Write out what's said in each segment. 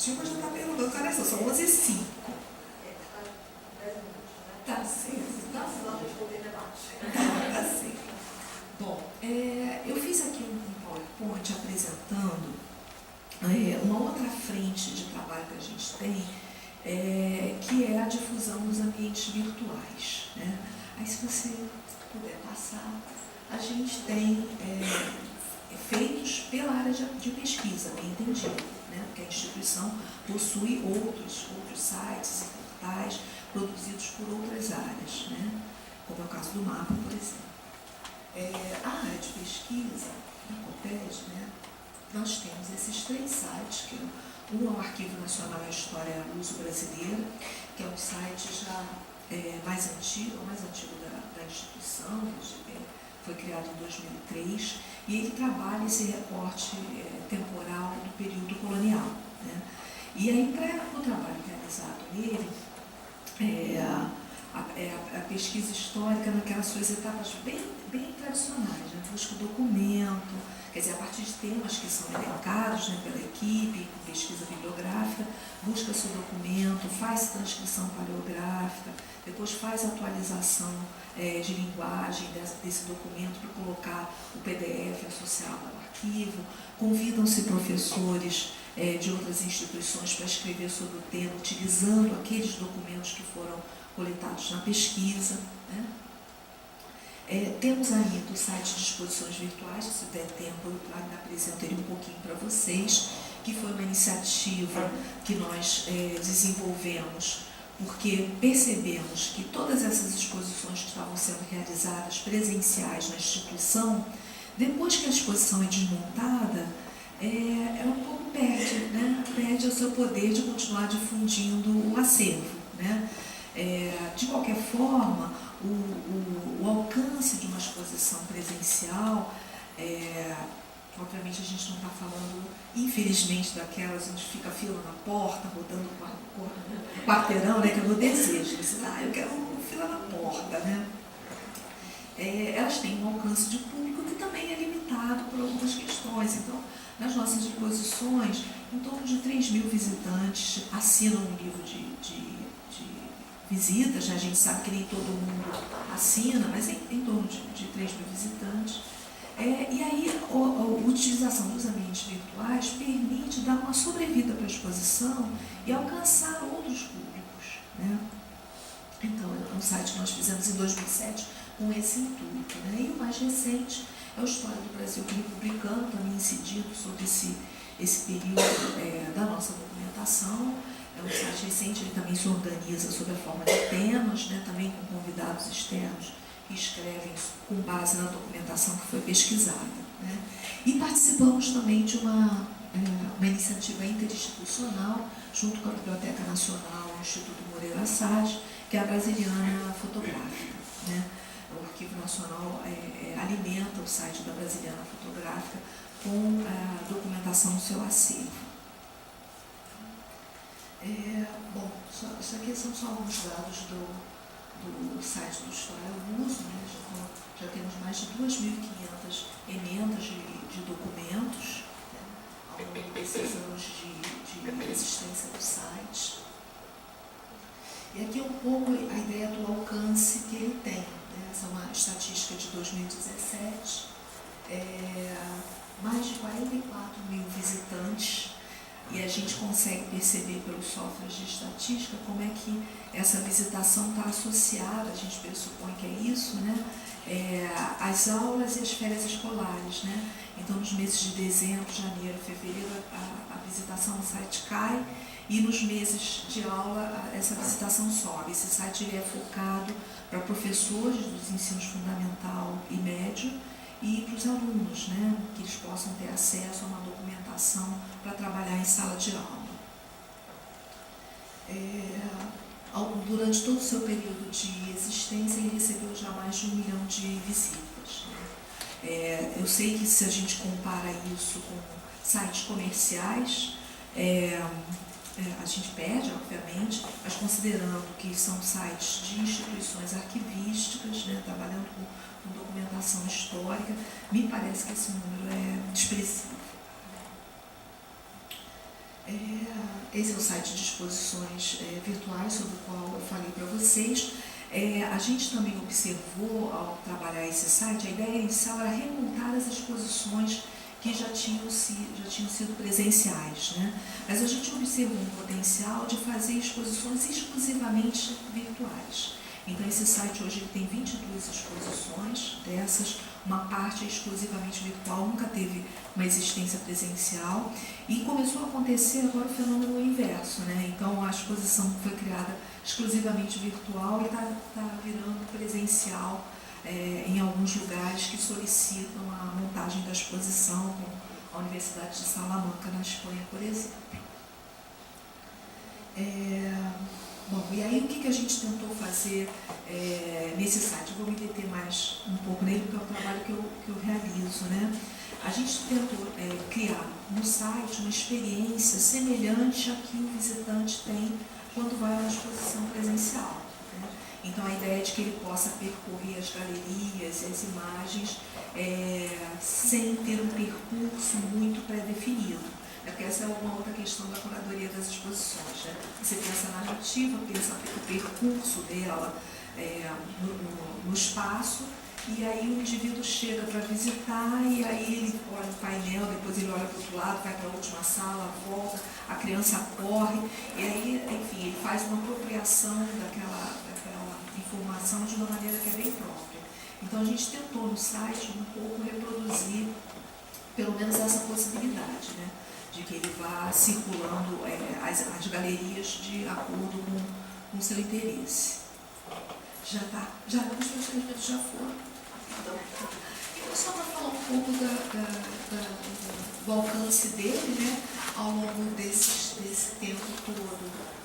Dilma já está perguntando, cara, são 11h05. Tá certo. Tá certo. Bom, eu fiz aqui um PowerPoint apresentando uma outra frente de trabalho que a gente tem, que é a difusão dos ambientes virtuais, né? Aí, se você puder passar, a gente tem feitos pela área de pesquisa, bem entendido, né? Porque a instituição possui outros sites e portais produzidos por outras áreas, né? Como é o caso do MAPA, por exemplo. A área de pesquisa, na COPED, né? Nós temos esses 3 sites, que um é o Arquivo Nacional de História Luso-Brasileira, que é um site já mais antigo, o mais antigo da instituição, foi criado em 2003, e ele trabalha esse recorte temporal do período colonial, né? E aí, para o trabalho realizado nele, a pesquisa histórica naquelas suas etapas bem tradicionais, né? Busca o documento, quer dizer, a partir de temas que são elencados, né, pela equipe, com pesquisa bibliográfica, busca-se o documento, faz transcrição paleográfica, depois faz atualização de linguagem desse documento para colocar o PDF associado ao arquivo, convidam-se professores de outras instituições para escrever sobre o tema, utilizando aqueles documentos que foram coletados na pesquisa, né? Temos ainda o site de exposições virtuais, se der tempo eu ainda apresento ele um pouquinho para vocês, que foi uma iniciativa que nós desenvolvemos, porque percebemos que todas essas exposições que estavam sendo realizadas presenciais na instituição, depois que a exposição é desmontada, ela um pouco perde, né? Perde o seu poder de continuar difundindo o acervo, né? De qualquer forma, o alcance de uma exposição presencial, obviamente a gente não está falando, infelizmente, daquelas onde fica fila na porta, rodando o quarteirão, né, que é o meu desejo. Eu quero fila na porta, né? Elas têm um alcance de público que também é limitado por algumas questões. Então, nas nossas exposições, em torno de 3.000 visitantes assinam um livro de visitas, né? A gente sabe que nem todo mundo assina, mas em torno de 3.000 visitantes. E aí a utilização dos ambientes virtuais permite dar uma sobrevida para a exposição e alcançar outros públicos, né? Então, é um site que nós fizemos em 2007 com esse intuito, né? E o mais recente é o História do Brasil Republicano, também incidido sobre esse período da nossa documentação. É um site recente, ele também se organiza sob a forma de temas, né, também com convidados externos que escrevem com base na documentação que foi pesquisada, né? E participamos também de uma iniciativa interinstitucional, junto com a Biblioteca Nacional e o Instituto Moreira Assad, que é a Brasiliana Fotográfica, né? O Arquivo Nacional alimenta o site da Brasiliana Fotográfica com a documentação do seu acervo. Bom, isso aqui são só alguns dados do site do História Luso, né? Já temos mais de 2.500 emendas de documentos, né, ao longo desses anos de existência do site. E aqui é um pouco a ideia do alcance que ele tem, né? Essa é uma estatística de 2017, mais de 44.000 visitantes. E a gente consegue perceber pelos softwares de estatística como é que essa visitação está associada, a gente pressupõe que é isso, né? Às aulas e às férias escolares, né? Então, nos meses de dezembro, janeiro, fevereiro, a visitação no site cai, e nos meses de aula essa visitação sobe. Esse site ele é focado para professores dos ensinos fundamental e médio, e para os alunos, né, que eles possam ter acesso a uma documentação para trabalhar em sala de aula. Durante todo o seu período de existência, ele recebeu já mais de 1 milhão de visitas, né? Eu sei que se a gente compara isso com sites comerciais, a gente perde, obviamente, mas considerando que são sites de instituições arquivísticas, né, trabalhando com documentação histórica, me parece que esse número é expressivo. Esse é o site de exposições virtuais sobre o qual eu falei para vocês. A gente também observou, ao trabalhar esse site, a ideia inicial era remontar as exposições que já tinham sido presenciais, né? Mas a gente observou um potencial de fazer exposições exclusivamente virtuais. Então, esse site hoje tem 22 exposições, dessas, uma parte é exclusivamente virtual, nunca teve uma existência presencial, e começou a acontecer agora o fenômeno inverso, né? Então, a exposição foi criada exclusivamente virtual e está virando presencial em alguns lugares que solicitam a montagem da exposição, como a Universidade de Salamanca, na Espanha, por exemplo. Bom, e aí o que a gente tentou fazer nesse site? Eu vou me deter mais um pouco nele, porque é o trabalho que eu realizo, né? A gente tentou criar no site uma experiência semelhante à que o visitante tem quando vai a uma exposição presencial. Né? Então, a ideia é de que ele possa percorrer as galerias e as imagens sem ter um percurso muito pré-definido. Porque essa é uma outra questão da curadoria das exposições. Né? Você pensa na narrativa, pensa o percurso dela no espaço, e aí o indivíduo chega para visitar, e aí ele olha o painel, depois ele olha para o outro lado, vai para a última sala, volta, a criança corre, e aí, enfim, ele faz uma apropriação daquela informação de uma maneira que é bem própria. Então a gente tentou no site um pouco reproduzir pelo menos essa possibilidade, né? De que ele vá circulando as galerias de acordo com o seu interesse. Já está? Já os meus 3 minutos já foram. Então, só para falar um pouco do alcance dele, né? Ao longo desse tempo todo,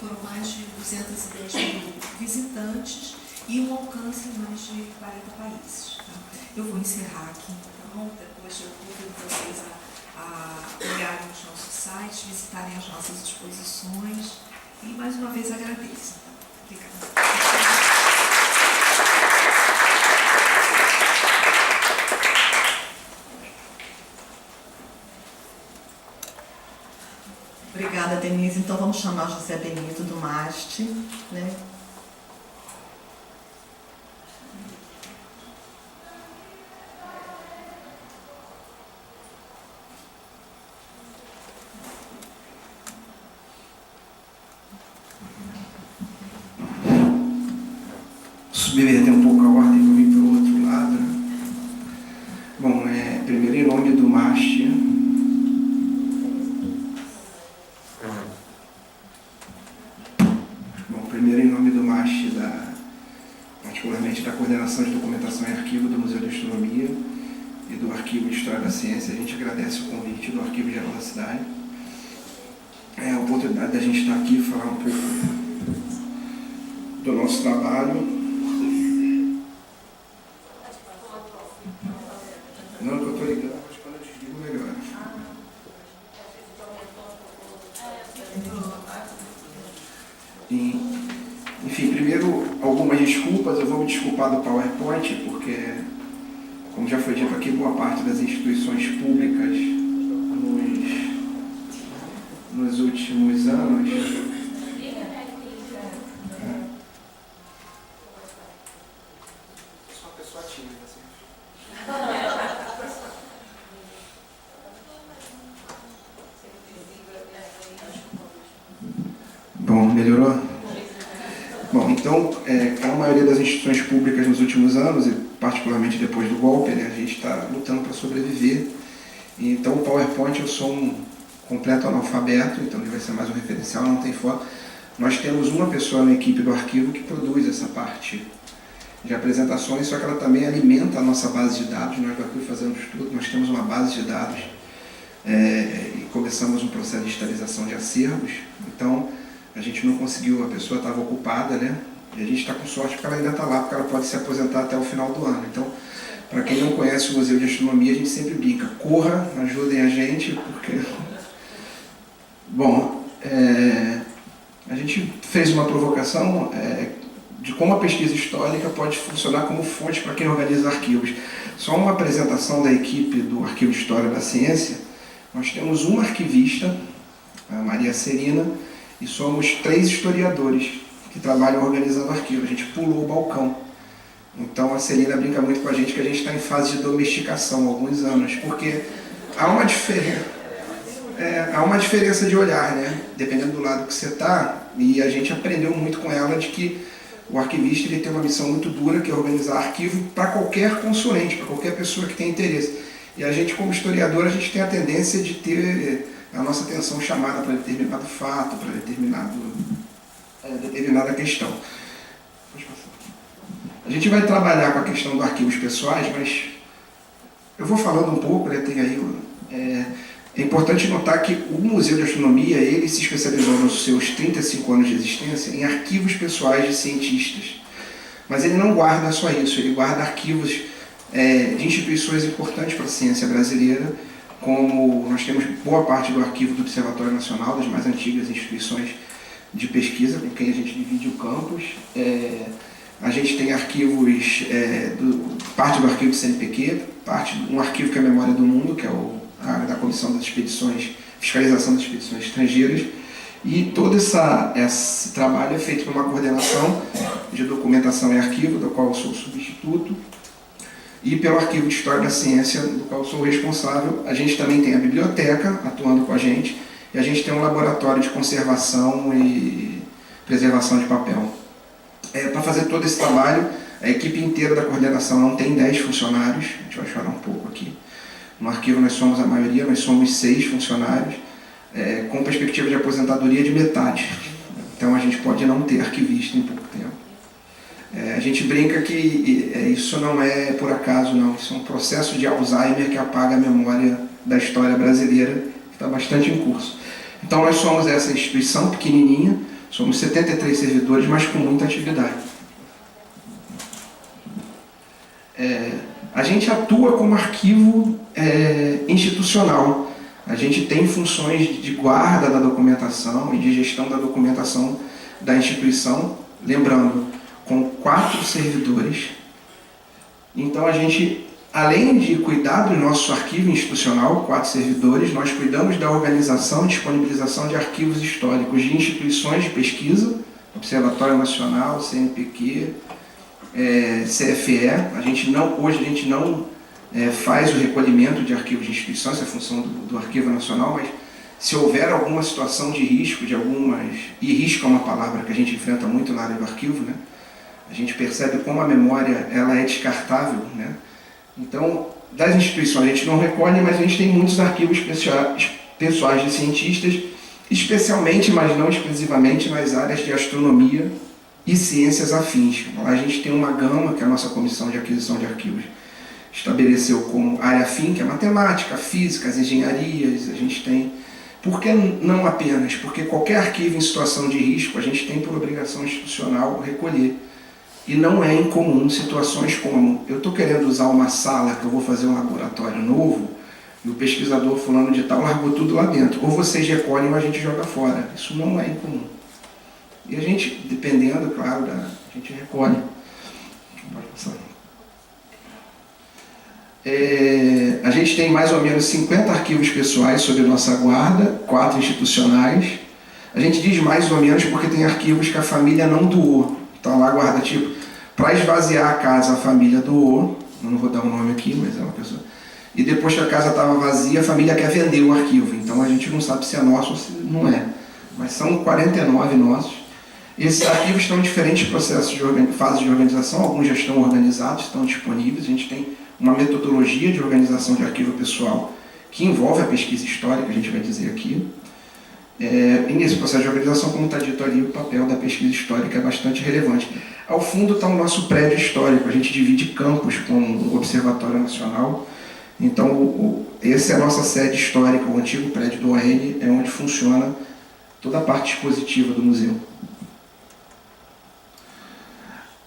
foram mais de 210 mil visitantes e um alcance em mais de 40 países. Tá? Eu vou encerrar aqui, então, depois eu convido vocês a olharem os nossos sites, visitarem as nossas exposições e, mais uma vez, agradeço. Obrigada. Obrigada, Denise. Então, vamos chamar o José Benito do MAST, né? Subverter um pouco a ordem, vou vir para o outro lado. Bom, primeiro em nome do MAST. Primeiro em nome do MAST, particularmente da Coordenação de Documentação e Arquivo do Museu de Astronomia e do Arquivo de História da Ciência, a gente agradece o convite do Arquivo Geral da cidade. A oportunidade da gente estar aqui e falar um pouco do nosso trabalho. Não, que eu estou ligando, mas quando eu desligo, melhor. Enfim, primeiro, algumas desculpas. Eu vou me desculpar do PowerPoint, porque, como já foi dito aqui, boa parte das instituições públicas nos últimos anos... Sou uma pessoa tímida, assim. Bom, melhorou? Bom, então, como a maioria das instituições públicas nos últimos anos, e particularmente depois do golpe, né, a gente está lutando para sobreviver. Então, o PowerPoint, eu sou um completo analfabeto, então ele vai ser mais um referencial, não tem foto. Nós temos uma pessoa na equipe do arquivo que produz essa parte de apresentações, só que ela também alimenta a nossa base de dados. Nós do arquivo fazemos tudo, nós temos uma base de dados e começamos um processo de digitalização de acervos. Então, a gente não conseguiu, a pessoa estava ocupada, né? E a gente está com sorte porque ela ainda está lá, porque ela pode se aposentar até o final do ano. Então, para quem não conhece o Museu de Astronomia, a gente sempre brinca, corra, ajudem a gente, porque... Bom, a gente fez uma provocação de como a pesquisa histórica pode funcionar como fonte para quem organiza arquivos. Só uma apresentação da equipe do Arquivo de História da Ciência. Nós temos uma arquivista, a Maria Celina, e somos 3 historiadores que trabalham organizando arquivo. A gente pulou o balcão. Então a Celina brinca muito com a gente que a gente está em fase de domesticação há alguns anos, porque há uma diferença de olhar, né? Dependendo do lado que você está, e a gente aprendeu muito com ela de que o arquivista ele tem uma missão muito dura, que é organizar arquivo para qualquer consulente, para qualquer pessoa que tenha interesse. E a gente, como historiador, a gente tem a tendência de ter a nossa atenção chamada para determinado fato, para determinada questão. A gente vai trabalhar com a questão dos arquivos pessoais, mas eu vou falando um pouco, né? Tem aí é importante notar que o Museu de Astronomia, ele se especializou nos seus 35 anos de existência em arquivos pessoais de cientistas. Mas ele não guarda só isso, ele guarda arquivos de instituições importantes para a ciência brasileira, como nós temos boa parte do arquivo do Observatório Nacional, das mais antigas instituições de pesquisa, com quem a gente divide o campus. A gente tem arquivos, parte do arquivo do CNPq, um arquivo que é a Memória do Mundo, que é a área da Comissão das Expedições, Fiscalização das Expedições Estrangeiras, e todo esse trabalho é feito por uma coordenação de documentação e arquivo, do qual eu sou o substituto, e pelo Arquivo de História da Ciência, do qual eu sou o responsável. A gente também tem a biblioteca atuando com a gente, e a gente tem um laboratório de conservação e preservação de papel. Para fazer todo esse trabalho, a equipe inteira da coordenação não tem 10 funcionários, a gente vai chorar um pouco aqui. No arquivo nós somos a maioria, nós somos 6 funcionários, com perspectiva de aposentadoria de metade. Então a gente pode não ter arquivista em pouco tempo. A gente brinca que isso não é por acaso, não. Isso é um processo de Alzheimer que apaga a memória da história brasileira, que está bastante em curso. Então nós somos essa instituição pequenininha, somos 73 servidores, mas com muita atividade. A gente atua como arquivo institucional. A gente tem funções de guarda da documentação e de gestão da documentação da instituição, lembrando, com 4 servidores. Então a gente, além de cuidar do nosso arquivo institucional, 4 servidores, nós cuidamos da organização e disponibilização de arquivos históricos de instituições de pesquisa, Observatório Nacional, CNPq, CFE. Hoje a gente não faz o recolhimento de arquivos de instituições, essa é a função do Arquivo Nacional, mas se houver alguma situação de risco, e risco é uma palavra que a gente enfrenta muito na área do arquivo, né? A gente percebe como a memória ela é descartável, né? Então, das instituições a gente não recolhe, mas a gente tem muitos arquivos pessoais de cientistas, especialmente, mas não exclusivamente, nas áreas de astronomia e ciências afins. Lá a gente tem uma gama, que é a nossa Comissão de Aquisição de Arquivos estabeleceu como área afim, que é matemática, física, as engenharias. A gente tem... Por que não apenas? Porque qualquer arquivo em situação de risco a gente tem por obrigação institucional recolher. E não é incomum situações como: eu estou querendo usar uma sala que eu vou fazer um laboratório novo, e o pesquisador fulano de tal largou tudo lá dentro. Ou vocês recolhem ou a gente joga fora. Isso não é incomum. E a gente, dependendo, claro, a gente recolhe. Pode passar. A gente tem mais ou menos 50 arquivos pessoais sob nossa guarda, 4 institucionais. A gente diz mais ou menos porque tem arquivos que a família não doou. Então lá guarda, tipo, para esvaziar a casa a família doou, eu não vou dar um nome aqui, mas é uma pessoa. E depois que a casa estava vazia, a família quer vender o arquivo. Então a gente não sabe se é nosso ou se não é. Mas são 49 nossos. Esses arquivos estão em diferentes processos fases de organização, alguns já estão organizados, estão disponíveis. A gente tem uma metodologia de organização de arquivo pessoal que envolve a pesquisa histórica, a gente vai dizer aqui. E nesse processo de organização, como está dito ali, o papel da pesquisa histórica é bastante relevante. Ao fundo está o nosso prédio histórico, a gente divide campus com o Observatório Nacional. Então, essa é a nossa sede histórica, o antigo prédio do ON, é onde funciona toda a parte expositiva do museu.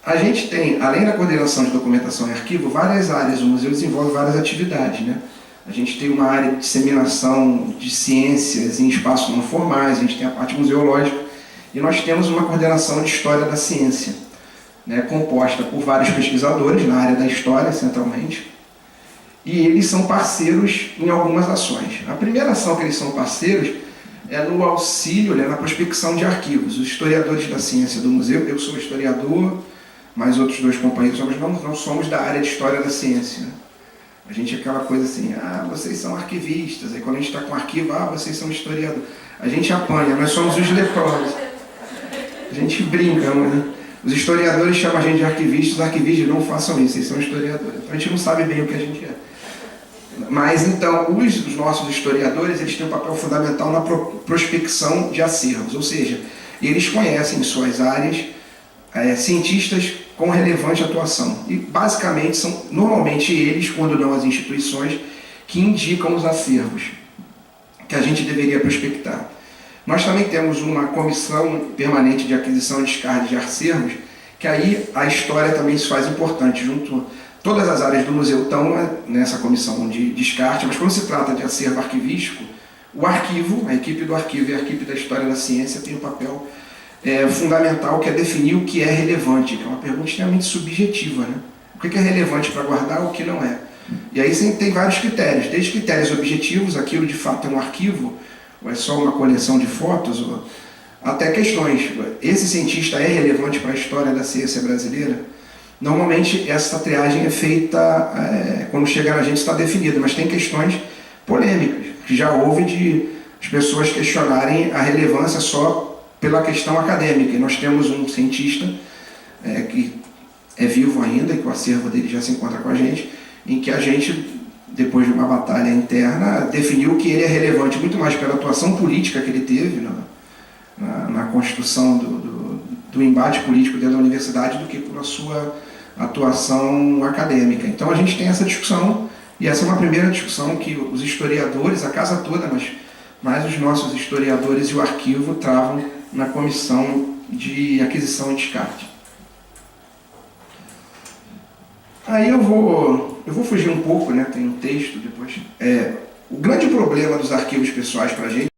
A gente tem, além da coordenação de documentação e arquivo, várias áreas. O museu desenvolve várias atividades, né? A gente tem uma área de disseminação de ciências em espaços não formais, a gente tem a parte museológica, e nós temos uma coordenação de história da ciência, né, composta por vários pesquisadores na área da história, centralmente, e eles são parceiros em algumas ações. A primeira ação que eles são parceiros é no auxílio, na prospecção de arquivos. Os historiadores da ciência do museu, eu sou historiador, mais outros 2 companheiros, mas não somos da área de história da ciência. A gente é aquela coisa assim, vocês são arquivistas, aí quando a gente está com arquivo, vocês são historiadores. A gente apanha, nós somos os leprosos. A gente brinca, né? Os historiadores chamam a gente de arquivistas, os arquivistas não façam isso, vocês são historiadores. Então a gente não sabe bem o que a gente é. Mas então, os nossos historiadores, eles têm um papel fundamental na prospecção de acervos, ou seja, eles conhecem em suas áreas cientistas com relevante atuação. E basicamente são normalmente eles, quando não as instituições, que indicam os acervos que a gente deveria prospectar. Nós também temos uma comissão permanente de aquisição e descarte de acervos, que aí a história também se faz importante, junto todas as áreas do museu estão nessa comissão de descarte, mas quando se trata de acervo arquivístico, o arquivo, a equipe do arquivo e a equipe da história da ciência tem um papel fundamental, que é definir o que é relevante, que é uma pergunta extremamente subjetiva, né? O que é relevante para guardar, o que não é. E aí tem vários critérios, desde critérios objetivos, aquilo de fato é um arquivo, ou é só uma coleção de fotos, até questões, esse cientista é relevante para a história da ciência brasileira? Normalmente essa triagem é feita, quando chega na gente está definida, mas tem questões polêmicas, que já houve de as pessoas questionarem a relevância só pela questão acadêmica. E nós temos um cientista que é vivo ainda, e que o acervo dele já se encontra com a gente, em que a gente, depois de uma batalha interna, definiu que ele é relevante muito mais pela atuação política que ele teve na construção do embate político dentro da universidade do que pela sua atuação acadêmica. Então a gente tem essa discussão, e essa é uma primeira discussão que os historiadores, a casa toda, mas mais os nossos historiadores e o arquivo travam na comissão de aquisição e descarte. Aí eu vou fugir um pouco, tem um texto depois. O grande problema dos arquivos pessoais para a gente